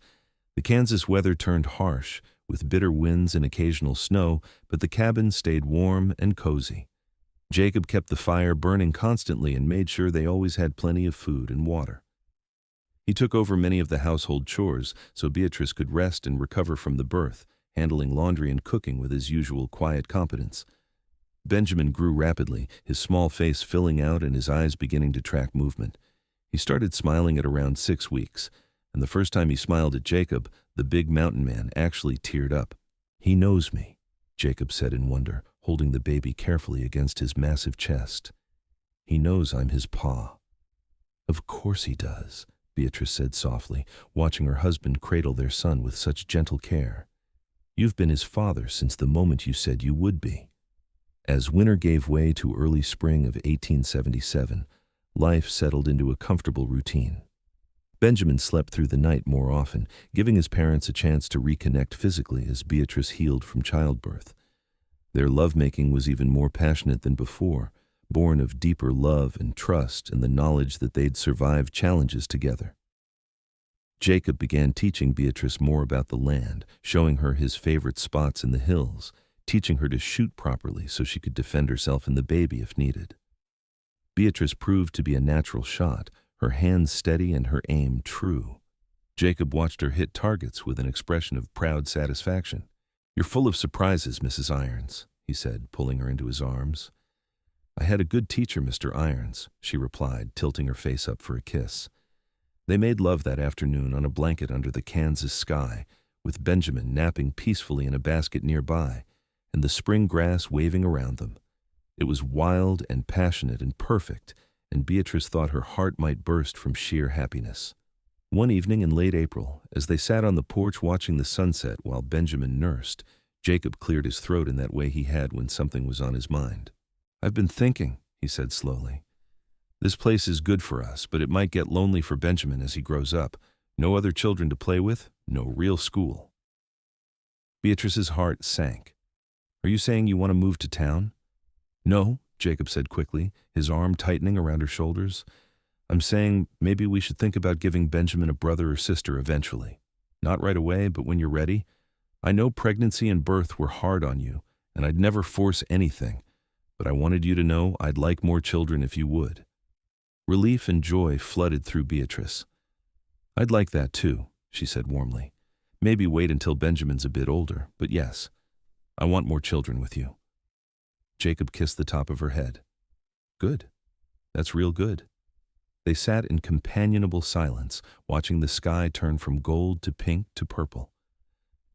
S1: The Kansas weather turned harsh, with bitter winds and occasional snow, but the cabin stayed warm and cozy. Jacob kept the fire burning constantly and made sure they always had plenty of food and water. He took over many of the household chores so Beatrice could rest and recover from the birth, handling laundry and cooking with his usual quiet competence. Benjamin grew rapidly, his small face filling out and his eyes beginning to track movement. He started smiling at around 6 weeks, and the first time he smiled at Jacob, the big mountain man actually teared up. "He knows me," Jacob said in wonder, holding the baby carefully against his massive chest. "He knows I'm his pa." "Of course he does," Beatrice said softly, watching her husband cradle their son with such gentle care. "You've been his father since the moment you said you would be." As winter gave way to early spring of 1877, life settled into a comfortable routine. Benjamin slept through the night more often, giving his parents a chance to reconnect physically as Beatrice healed from childbirth. Their lovemaking was even more passionate than before, born of deeper love and trust and the knowledge that they'd survived challenges together. Jacob began teaching Beatrice more about the land, showing her his favorite spots in the hills, teaching her to shoot properly so she could defend herself and the baby if needed. Beatrice proved to be a natural shot, her hands steady and her aim true. Jacob watched her hit targets with an expression of proud satisfaction. "You're full of surprises, Mrs. Irons," he said, pulling her into his arms. "I had a good teacher, Mr. Irons," she replied, tilting her face up for a kiss. They made love that afternoon on a blanket under the Kansas sky, with Benjamin napping peacefully in a basket nearby, and the spring grass waving around them. It was wild and passionate and perfect, and Beatrice thought her heart might burst from sheer happiness. One evening in late April, as they sat on the porch watching the sunset while Benjamin nursed, Jacob cleared his throat in that way he had when something was on his mind. "I've been thinking," he said slowly. "This place is good for us, but it might get lonely for Benjamin as he grows up. No other children to play with, no real school." Beatrice's heart sank. "Are you saying you want to move to town?" "No," Jacob said quickly, his arm tightening around her shoulders. "I'm saying maybe we should think about giving Benjamin a brother or sister eventually. Not right away, but when you're ready. I know pregnancy and birth were hard on you, and I'd never force anything, but I wanted you to know I'd like more children if you would." Relief and joy flooded through Beatrice. "I'd like that too," she said warmly. "Maybe wait until Benjamin's a bit older, but yes, I want more children with you." Jacob kissed the top of her head. "Good. That's real good." They sat in companionable silence, watching the sky turn from gold to pink to purple.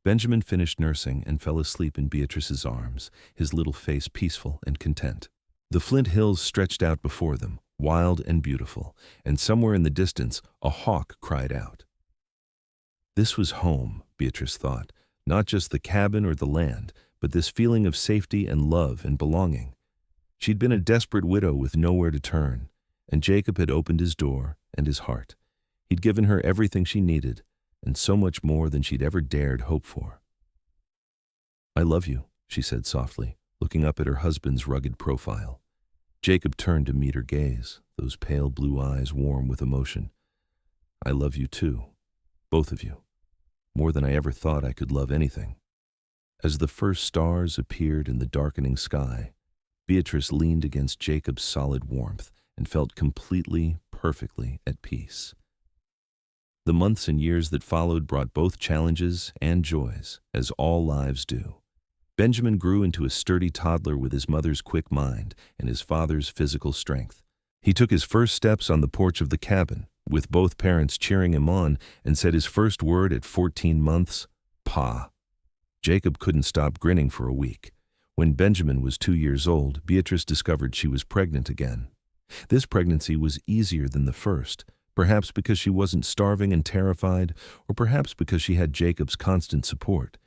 S1: Benjamin finished nursing and fell asleep in Beatrice's arms, his little face peaceful and content. The Flint Hills stretched out before them, wild and beautiful, and somewhere in the distance a hawk cried out. This was home, Beatrice thought, not just the cabin or the land, but this feeling of safety and love and belonging. She'd been a desperate widow with nowhere to turn, and Jacob had opened his door and his heart. He'd given her everything she needed, and so much more than she'd ever dared hope for. "I love you," she said softly, looking up at her husband's rugged profile. Jacob turned to meet her gaze, those pale blue eyes warm with emotion. "I love you too, both of you, more than I ever thought I could love anything." As the first stars appeared in the darkening sky, Beatrice leaned against Jacob's solid warmth and felt completely, perfectly at peace. The months and years that followed brought both challenges and joys, as all lives do. Benjamin grew into a sturdy toddler with his mother's quick mind and his father's physical strength. He took his first steps on the porch of the cabin, with both parents cheering him on, and said his first word at 14 months, "Pa." Jacob couldn't stop grinning for a week. When Benjamin was 2 years old, Beatrice discovered she was pregnant again. This pregnancy was easier than the first, perhaps because she wasn't starving and terrified, or perhaps because she had Jacob's constant support.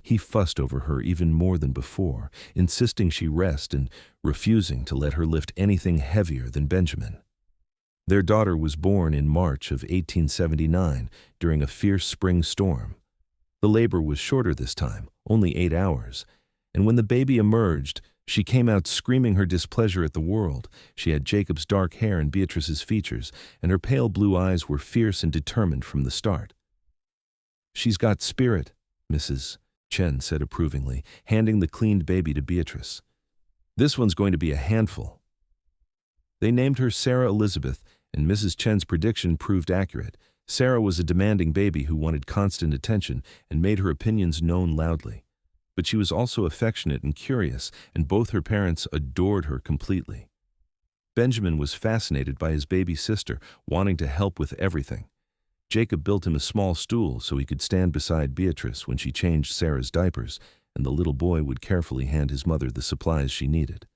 S1: He fussed over her even more than before, insisting she rest and refusing to let her lift anything heavier than Benjamin. Their daughter was born in March of 1879 during a fierce spring storm. The labor was shorter this time, only 8 hours, and when the baby emerged, she came out screaming her displeasure at the world. She had Jacob's dark hair and Beatrice's features, and her pale blue eyes were fierce and determined from the start. "She's got spirit," Mrs. Chen said approvingly, handing the cleaned baby to Beatrice. "This one's going to be a handful." They named her Sarah Elizabeth, and Mrs. Chen's prediction proved accurate. Sarah was a demanding baby who wanted constant attention and made her opinions known loudly. But she was also affectionate and curious, and both her parents adored her completely. Benjamin was fascinated by his baby sister, wanting to help with everything. Jacob built him a small stool so he could stand beside Beatrice when she changed Sarah's diapers, and the little boy would carefully hand his mother the supplies she needed.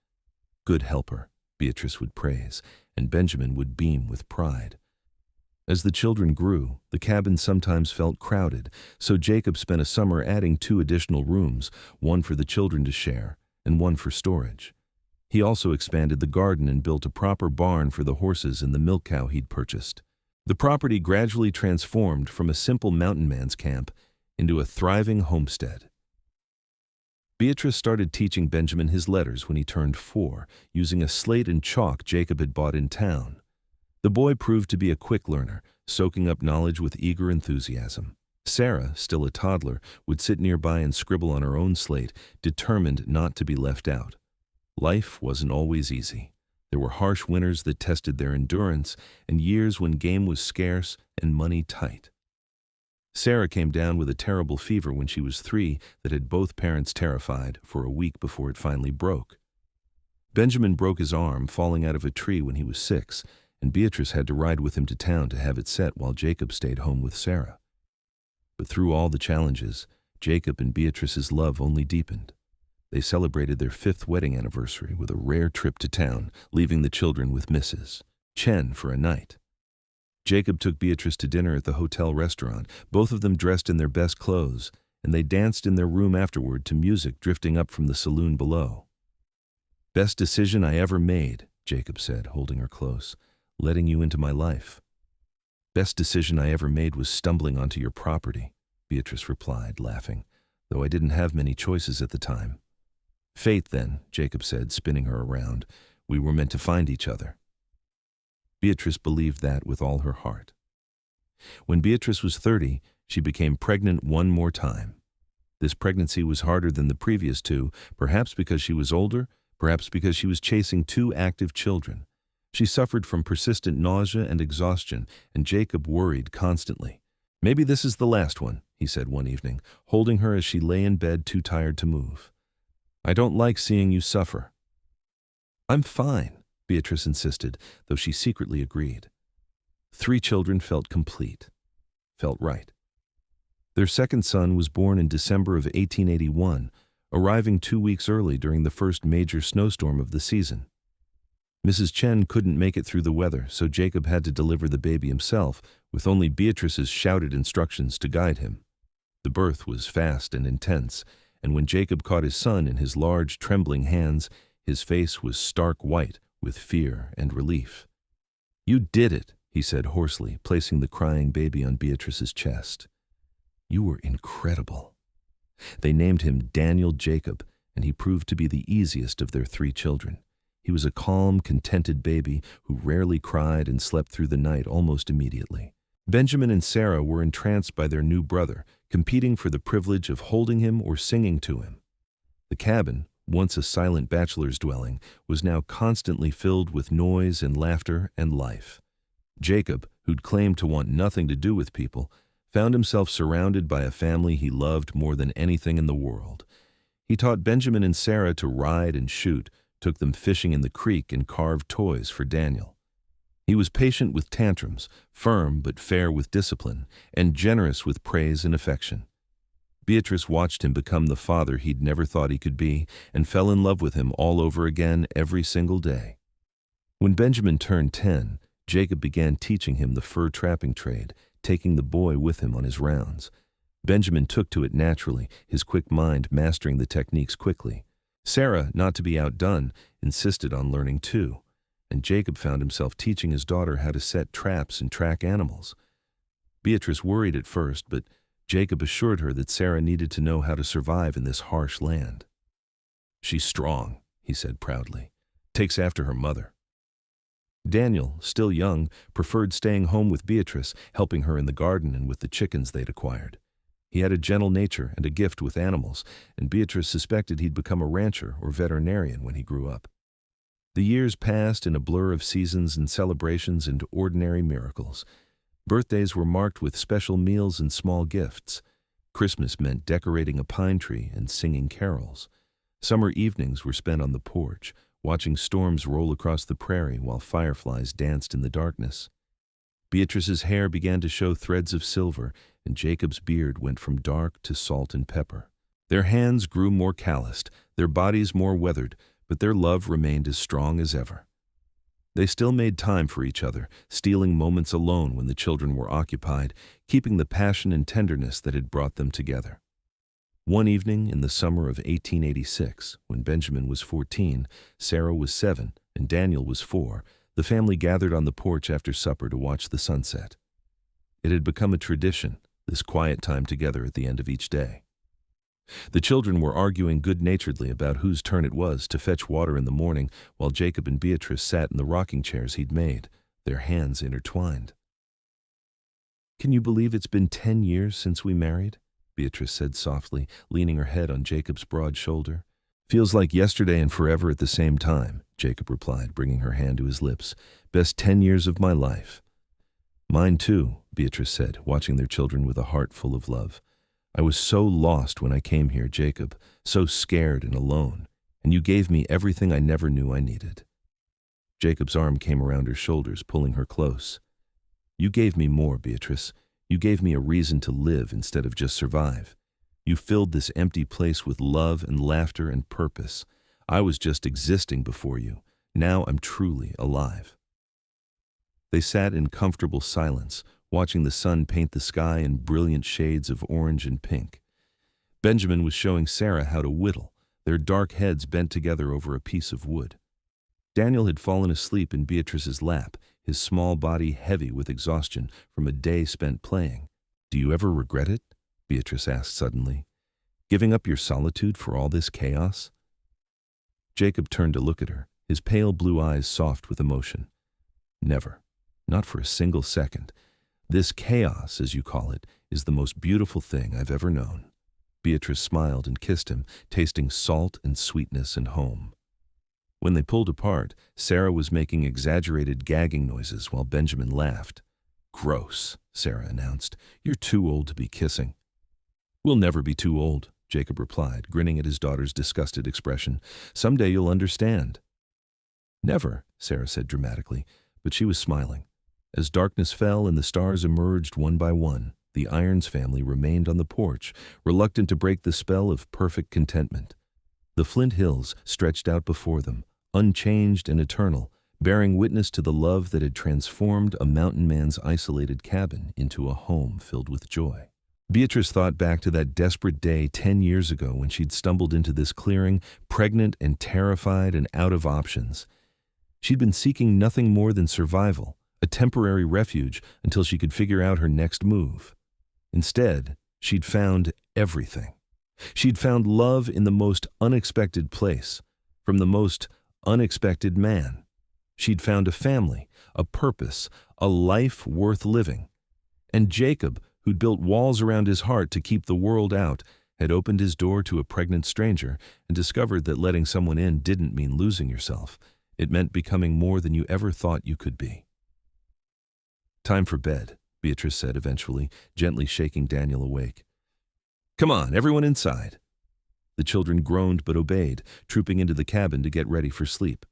S1: "Good helper," Beatrice would praise, and Benjamin would beam with pride. As the children grew, the cabin sometimes felt crowded, so Jacob spent a summer adding 2 additional rooms, one for the children to share and one for storage. He also expanded the garden and built a proper barn for the horses and the milk cow he'd purchased. The property gradually transformed from a simple mountain man's camp into a thriving homestead. Beatrice started teaching Benjamin his letters when he turned 4, using a slate and chalk Jacob had bought in town. The boy proved to be a quick learner, soaking up knowledge with eager enthusiasm. Sarah, still a toddler, would sit nearby and scribble on her own slate, determined not to be left out. Life wasn't always easy. There were harsh winters that tested their endurance, and years when game was scarce and money tight. Sarah came down with a terrible fever when she was 3 that had both parents terrified for a week before it finally broke. Benjamin broke his arm falling out of a tree when he was 6, and Beatrice had to ride with him to town to have it set while Jacob stayed home with Sarah. But through all the challenges, Jacob and Beatrice's love only deepened. They celebrated their 5th wedding anniversary with a rare trip to town, leaving the children with Mrs. Chen for a night. Jacob took Beatrice to dinner at the hotel restaurant, both of them dressed in their best clothes, and they danced in their room afterward to music drifting up from the saloon below. "Best decision I ever made," Jacob said, holding her close. "Letting you into my life." "Best decision I ever made was stumbling onto your property," Beatrice replied, laughing, "though I didn't have many choices at the time." "Fate, then," Jacob said, spinning her around. "We were meant to find each other." Beatrice believed that with all her heart. When Beatrice was 30, she became pregnant one more time. This pregnancy was harder than the previous 2, perhaps because she was older, perhaps because she was chasing 2 active children. She suffered from persistent nausea and exhaustion, and Jacob worried constantly. "Maybe this is the last one," he said one evening, holding her as she lay in bed too tired to move. "I don't like seeing you suffer." "I'm fine," Beatrice insisted, though she secretly agreed. 3 children felt complete, felt right. Their second son was born in December of 1881, arriving 2 weeks early during the first major snowstorm of the season. Mrs. Chen couldn't make it through the weather, so Jacob had to deliver the baby himself, with only Beatrice's shouted instructions to guide him. The birth was fast and intense, and when Jacob caught his son in his large, trembling hands, his face was stark white with fear and relief. "You did it," he said hoarsely, placing the crying baby on Beatrice's chest. "You were incredible." They named him Daniel Jacob, and he proved to be the easiest of their 3 children. He was a calm, contented baby who rarely cried and slept through the night almost immediately. Benjamin and Sarah were entranced by their new brother, competing for the privilege of holding him or singing to him. The cabin, once a silent bachelor's dwelling, was now constantly filled with noise and laughter and life. Jacob, who'd claimed to want nothing to do with people, found himself surrounded by a family he loved more than anything in the world. He taught Benjamin and Sarah to ride and shoot, took them fishing in the creek, and carved toys for Daniel. He was patient with tantrums, firm but fair with discipline, and generous with praise and affection. Beatrice watched him become the father he'd never thought he could be, and fell in love with him all over again every single day. When Benjamin turned 10, Jacob began teaching him the fur trapping trade, taking the boy with him on his rounds. Benjamin took to it naturally, his quick mind mastering the techniques quickly. Sarah, not to be outdone, insisted on learning too, and Jacob found himself teaching his daughter how to set traps and track animals. Beatrice worried at first, but Jacob assured her that Sarah needed to know how to survive in this harsh land. "She's strong," he said proudly. "Takes after her mother." Daniel, still young, preferred staying home with Beatrice, helping her in the garden and with the chickens they'd acquired. He had a gentle nature and a gift with animals, and Beatrice suspected he'd become a rancher or veterinarian when he grew up. The years passed in a blur of seasons and celebrations and ordinary miracles. Birthdays were marked with special meals and small gifts. Christmas meant decorating a pine tree and singing carols. Summer evenings were spent on the porch, watching storms roll across the prairie while fireflies danced in the darkness. Beatrice's hair began to show threads of silver, and Jacob's beard went from dark to salt and pepper. Their hands grew more calloused, their bodies more weathered, but their love remained as strong as ever. They still made time for each other, stealing moments alone when the children were occupied, keeping the passion and tenderness that had brought them together. One evening in the summer of 1886, when Benjamin was 14, Sarah was 7, and Daniel was 4, the family gathered on the porch after supper to watch the sunset. It had become a tradition, this quiet time together at the end of each day. The children were arguing good-naturedly about whose turn it was to fetch water in the morning, while Jacob and Beatrice sat in the rocking chairs he'd made, their hands intertwined. "Can you believe it's been 10 years since we married?" Beatrice said softly, leaning her head on Jacob's broad shoulder. "Feels like yesterday and forever at the same time," Jacob replied, bringing her hand to his lips. "Best 10 years of my life." "Mine too," Beatrice said, watching their children with a heart full of love. "I was so lost when I came here, Jacob, so scared and alone, and you gave me everything I never knew I needed." Jacob's arm came around her shoulders, pulling her close. "You gave me more, Beatrice. You gave me a reason to live instead of just survive. You filled this empty place with love and laughter and purpose. I was just existing before you. Now I'm truly alive." They sat in comfortable silence, watching the sun paint the sky in brilliant shades of orange and pink. Benjamin was showing Sarah how to whittle, their dark heads bent together over a piece of wood. Daniel had fallen asleep in Beatrice's lap, his small body heavy with exhaustion from a day spent playing. "Do you ever regret it?" Beatrice asked suddenly. "Giving up your solitude for all this chaos?" Jacob turned to look at her, his pale blue eyes soft with emotion. "Never. Not for a single second. This chaos, as you call it, is the most beautiful thing I've ever known." Beatrice smiled and kissed him, tasting salt and sweetness and home. When they pulled apart, Sarah was making exaggerated gagging noises while Benjamin laughed. "Gross," Sarah announced. "You're too old to be kissing." "We'll never be too old," Jacob replied, grinning at his daughter's disgusted expression. "Someday you'll understand." "Never," Sarah said dramatically, but she was smiling. As darkness fell and the stars emerged one by one, the Irons family remained on the porch, reluctant to break the spell of perfect contentment. The Flint Hills stretched out before them, unchanged and eternal, bearing witness to the love that had transformed a mountain man's isolated cabin into a home filled with joy. Beatrice thought back to that desperate day 10 years ago when she'd stumbled into this clearing, pregnant and terrified and out of options. She'd been seeking nothing more than survival, a temporary refuge until she could figure out her next move. Instead, she'd found everything. She'd found love in the most unexpected place, from the most unexpected man. She'd found a family, a purpose, a life worth living. And Jacob, who'd built walls around his heart to keep the world out, had opened his door to a pregnant stranger and discovered that letting someone in didn't mean losing yourself. It meant becoming more than you ever thought you could be. "Time for bed," Beatrice said eventually, gently shaking Daniel awake. "Come on, everyone inside." The children groaned but obeyed, trooping into the cabin to get ready for sleep.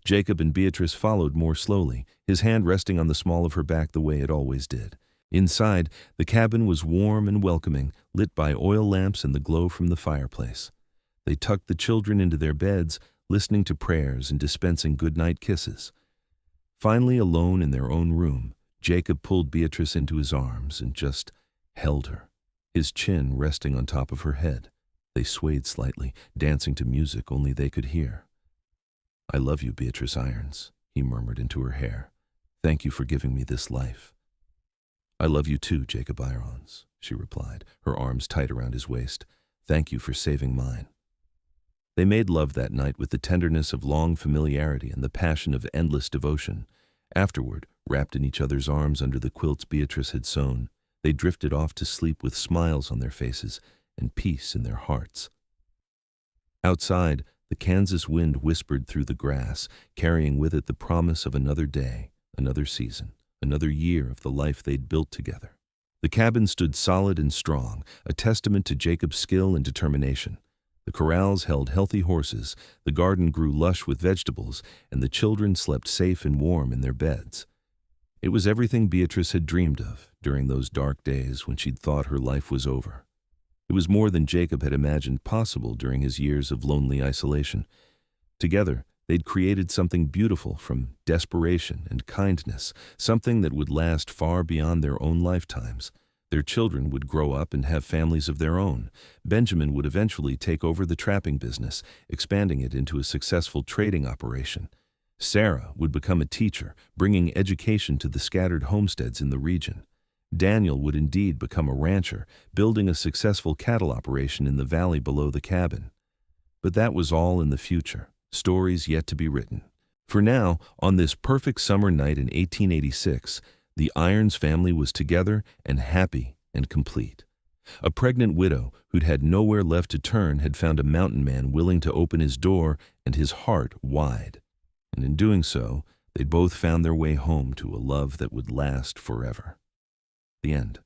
S1: Jacob and Beatrice followed more slowly, his hand resting on the small of her back the way it always did. Inside, the cabin was warm and welcoming, lit by oil lamps and the glow from the fireplace. They tucked the children into their beds, listening to prayers and dispensing goodnight kisses. Finally, alone in their own room, Jacob pulled Beatrice into his arms and just held her, his chin resting on top of her head. They swayed slightly, dancing to music only they could hear. "I love you, Beatrice Irons," he murmured into her hair. "Thank you for giving me this life." "I love you too, Jacob Irons," she replied, her arms tight around his waist. "Thank you for saving mine." They made love that night with the tenderness of long familiarity and the passion of endless devotion. Afterward, wrapped in each other's arms under the quilts Beatrice had sewn, they drifted off to sleep with smiles on their faces and peace in their hearts. Outside, the Kansas wind whispered through the grass, carrying with it the promise of another day, another season, another year of the life they'd built together. The cabin stood solid and strong, a testament to Jacob's skill and determination. The corrals held healthy horses, the garden grew lush with vegetables, and the children slept safe and warm in their beds. It was everything Beatrice had dreamed of during those dark days when she'd thought her life was over. It was more than Jacob had imagined possible during his years of lonely isolation. Together, they'd created something beautiful from desperation and kindness, something that would last far beyond their own lifetimes. Their children would grow up and have families of their own. Benjamin would eventually take over the trapping business, expanding it into a successful trading operation. Sarah would become a teacher, bringing education to the scattered homesteads in the region. Daniel would indeed become a rancher, building a successful cattle operation in the valley below the cabin. But that was all in the future, stories yet to be written. For now, on this perfect summer night in 1886, the Irons family was together and happy and complete. A pregnant widow who'd had nowhere left to turn had found a mountain man willing to open his door and his heart wide. And in doing so, they'd both found their way home to a love that would last forever. The end.